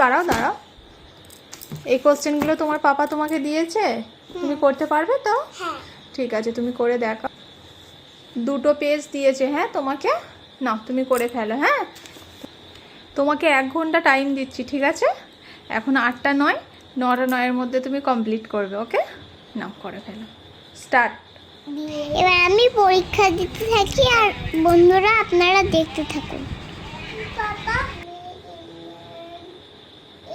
দাঁড়াও দাঁড়াও, এই কোশ্চেনগুলো তোমার পাপা তোমাকে দিয়েছে, তুমি করতে পারবে তো? হ্যাঁ। ঠিক আছে, তুমি করে দেখো। 2টো পেজ দিয়েছে, হ্যাঁ তোমাকে। নাও তুমি করে ফেলো। হ্যাঁ, তোমাকে 1 ঘন্টা টাইম দিচ্ছি, ঠিক আছে? এখন 8টা 9, 9টা 9-এর মধ্যে তুমি কমপ্লিট করবে। ওকে, নাও করে ফেলো, স্টার্ট। এবার আমি পরীক্ষা দিতে থাকি আর বন্ধুরা আপনারা দেখতে থাকুন।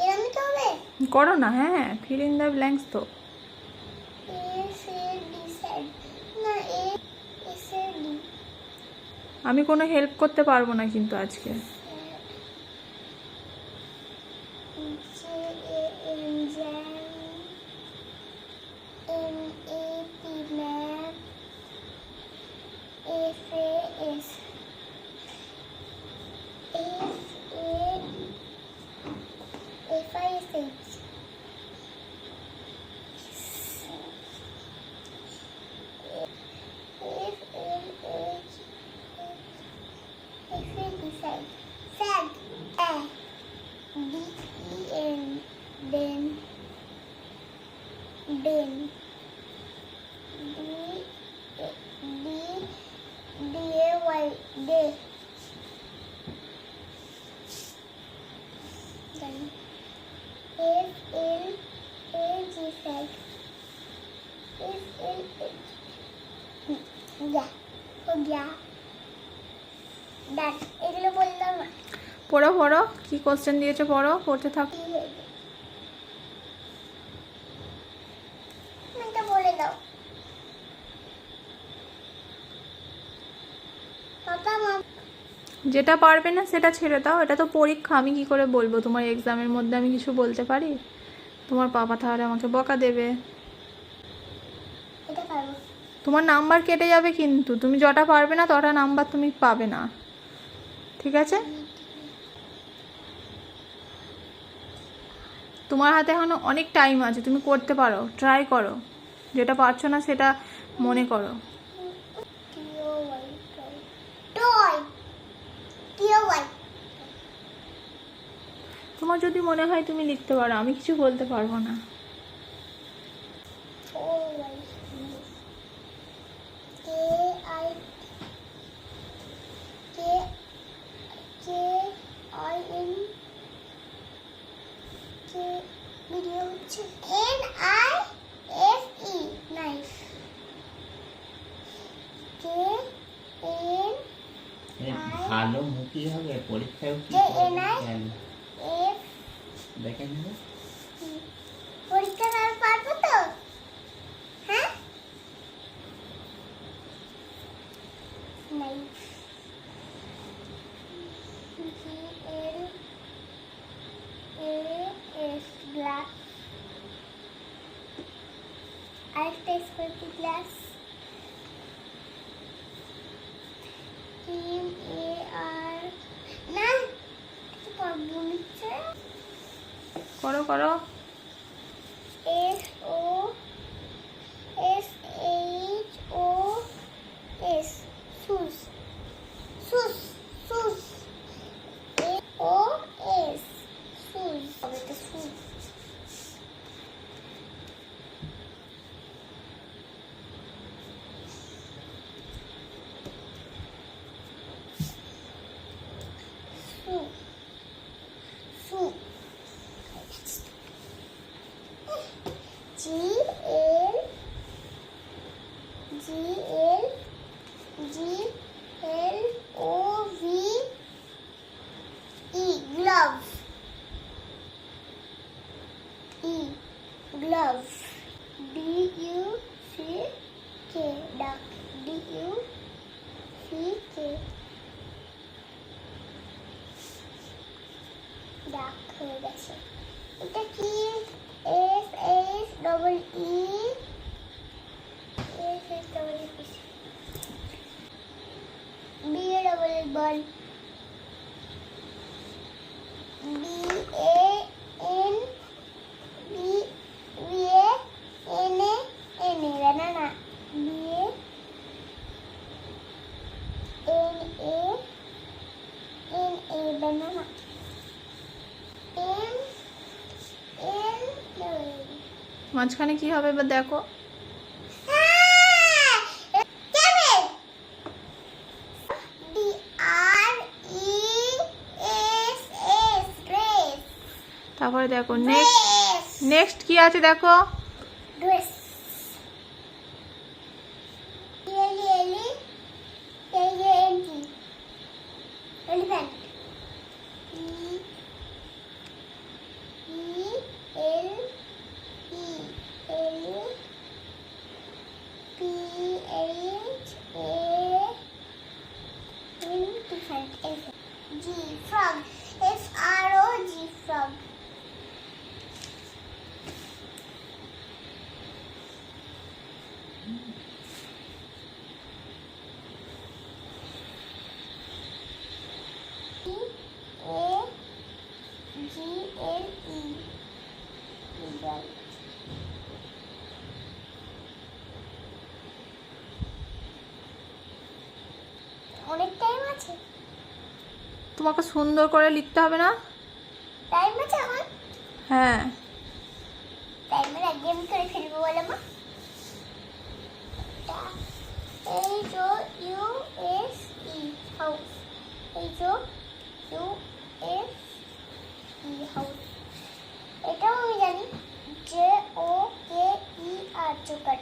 এরকমই তো হবে। করো না। হ্যাঁ, ফিল ইন দ্য ব্ল্যাঙ্কস তো। আমি কোনো হেল্প করতে পারবো না কিন্তু আজকে। এগুলো বললাম না। পড়ো পড়ো, কি কোশ্চেন দিয়েছে পড়ো, পড়তে থাকো। এটা বলে দাও পাপা। যেটা পারবে না সেটা ছেড়ে দাও, এটা তো পরীক্ষা, আমি কি করে বলবো? তোমার এক্সামের মধ্যে আমি কিছু বলতে পারি? তোমার পাপা তাহলে আমাকে বকা দেবে। এটা পারবো। তোমার নাম্বার কেটে যাবে কিন্তু, তুমি যটা পারবে না তটা নাম্বার তুমি পাবে না, ঠিক আছে? তোমার হাতে এখনো অনেক টাইম আছে, তুমি করতে পারো, ট্রাই করো। যেটা পারছো না সেটা মনে করো। তোমার যদি মনে হয় তুমি লিখতে পারো, আমি কিছু বলতে পারবো না। ভালো মুখী হবে পরীক্ষায় দেখেন। পরীক্ষা পারবো তো? হ্যাঁ, নাই। গ্লাস, আরেকটা স্কোয়ার গ্লাস। না, পারবো নিচ্ছে। করো করো। SOSHOS, সুস, সুস, সুস, SOS, সুস, এটা সুস। Glove. DUCK, duck. DUCK, duck হয়ে গেছে। এটা কি? ball. banana. banana. মাঝখানে কি হবে এবার দেখো। তারপরে দেখো নেক্সট কি আছে দেখো। Dress. Elephant. G. Frog. Frog. Frog. A-G-L-E. Eagle. অনেক টাইম আছে। তোমাকে সুন্দর করে লিখতে হবে না? টাইম আছে এখন? হ্যাঁ। টাইমের আগে আমি করে ফেলবো বলে মা। H-O-U-S-E house. H-O-U-S-E house. এটাও আমি জানি। J-O-K-E-R joker.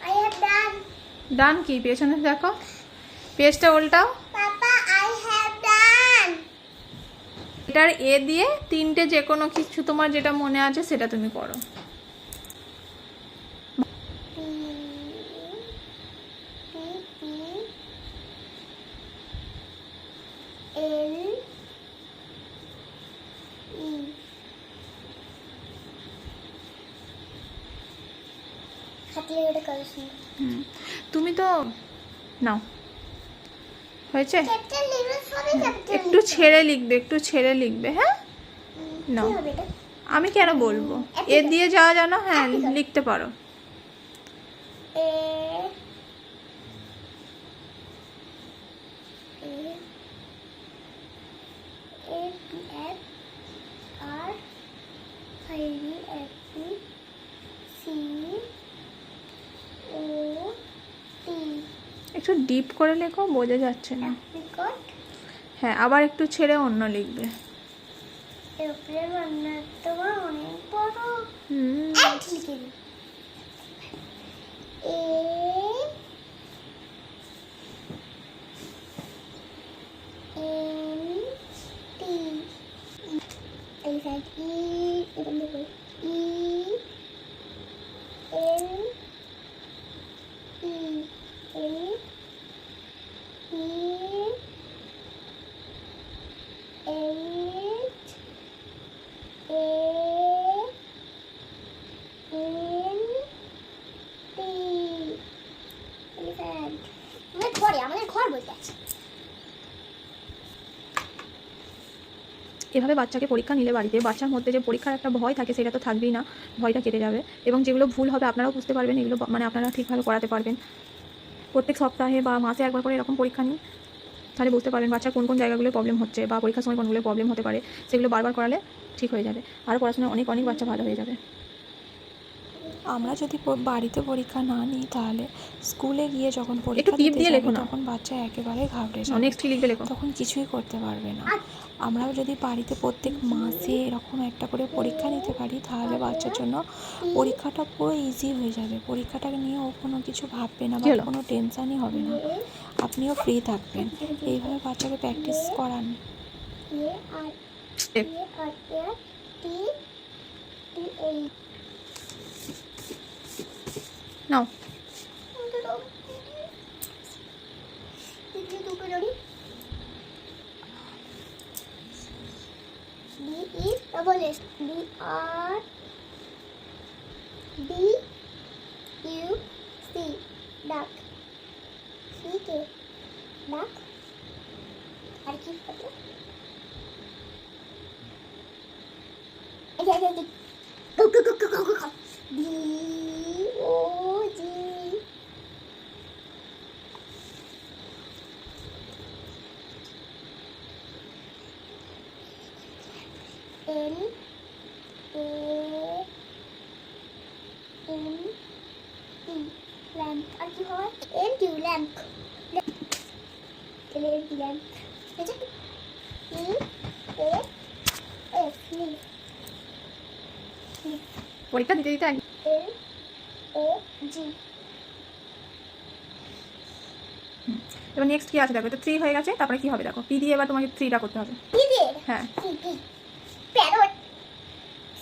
I have done. ডান কি পেছনে দেখো, পেজটা উল্টাও। Papa, I have done. এটার এ দিয়ে তিনটে যে কোনো কিছু তোমার যেটা মনে আছে সেটা তুমি করো। তুমি তো নাও, হয়েছে? একটু ছেড়ে লিখবে, হ্যাঁ নাও। আমি কেন বলবো, এ দিয়ে যাওয়া জানো, হ্যাঁ লিখতে পারো। একটু ডিপ করে লেখো, বোঝা যাচ্ছে না। হ্যাঁ, আবার একটু ছেড়ে অন্য লিখবে। অনেক বড়। আমাদের ঘর বলতে আছে। এভাবে বাচ্চাকে পরীক্ষা নিলে বাড়িতে বাচ্চার মধ্যে যে পরীক্ষার একটা ভয় থাকে সেটা তো থাকবেই না, ভয়টা কেটে যাবে। এবং যেগুলো ভুল হবে আপনারাও বুঝতে পারবেন, এগুলো মানে আপনারা ঠিকভাবে করাতে পারবেন। প্রত্যেক সপ্তাহে বা মাসে একবার করে এরকম পরীক্ষা নিন, তাহলে বুঝতে পারবেন বাচ্চার কোন কোন জায়গাগুলো প্রবলেম হচ্ছে বা পরীক্ষার সময় কোনগুলো প্রবলেম হতে পারে। সেগুলো বারবার করালে ঠিক হয়ে যাবে, আর পড়াশোনায় অনেক অনেক বাচ্চা ভালো হয়ে যাবে। আমরা যদি বাড়িতে পরীক্ষা না নিই তাহলে স্কুলে গিয়ে যখন একটু পরীক্ষা টিপ দিতে দিয়ে যাবে লেখো না, তখন বাচ্চা একেবারে ঘাবড়ে অনেক যাবে, লিখবে, লেখো। তখন কিছুই করতে পারবে না। আমরাও যদি বাড়িতে প্রত্যেক মাসে এরকম একটা করে পরীক্ষা নিতে পারি তাহলে বাচ্চার জন্য পরীক্ষাটা পুরো ইজি হয়ে যাবে। পরীক্ষাটাকে নিয়ে ও কোনো কিছু ভাববে না বা কোনো টেনশানই হবে না, আপনিও ফ্রি থাকবেন। এইভাবে বাচ্চাকে প্র্যাকটিস করান। নাও। D-R-D-U-C duck. C-K duck. আর কি করতে? Go. D-O-G. টি ল্যাম্প আর কি হয় এল টি ল্যাম্প এল এল টি ল্যাম্প ঠিক আছে ই এ এফ লিফ পরীক্ষা দিতে দিতে এল ও জি এবার নেক্সট কি আছে দেখো, এটা 3 হয়ে গেছে, তারপরে কি হবে দেখো, পি দিয়ে এবার তোমাকে 3টা করতে হবে। পি দিয়ে হ্যাঁ, পি পি প্যারট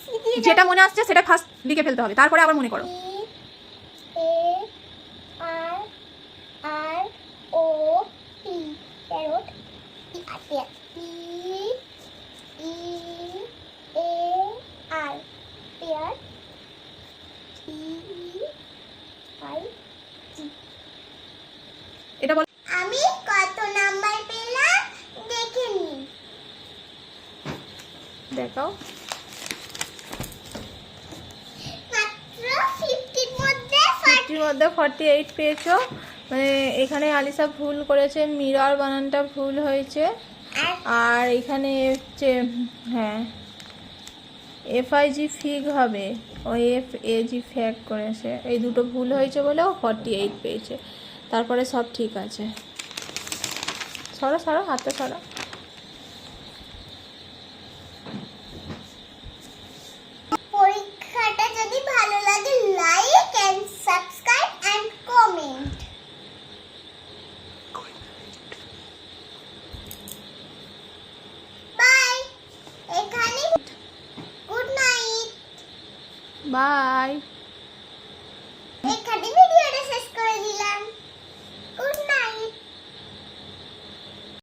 সি দিয়ে যেটা মনে আসছে সেটা ফার্স্ট লিখে ফেলতে হবে, তারপরে আবার মনে করো। P A R R O T parrot P R P E A R pear T I G এটা বল, আমি কত নাম্বার পেলাম দেখে নিন দেখাও। মাত্র 50 এর মধ্যে 50 এর মধ্যে 48 পেয়েছো। মানে এখানে আলিসা ভুল করেছে, মিরর বানানটা ভুল হয়েছে, আর এখানে হচ্ছে হ্যাঁ FIG ফিগ হবে, ও FAG ফ্যাগ করেছে, এই দুটো ভুল হয়েছে বলে ও 48 পেয়েছে, তারপরে সব ঠিক আছে। সরো সরো, হাতটা সরো। পরীক্ষাটা যদি ভালো লাগে like and subscribe and comment bye এখানে গুড নাইট বাই।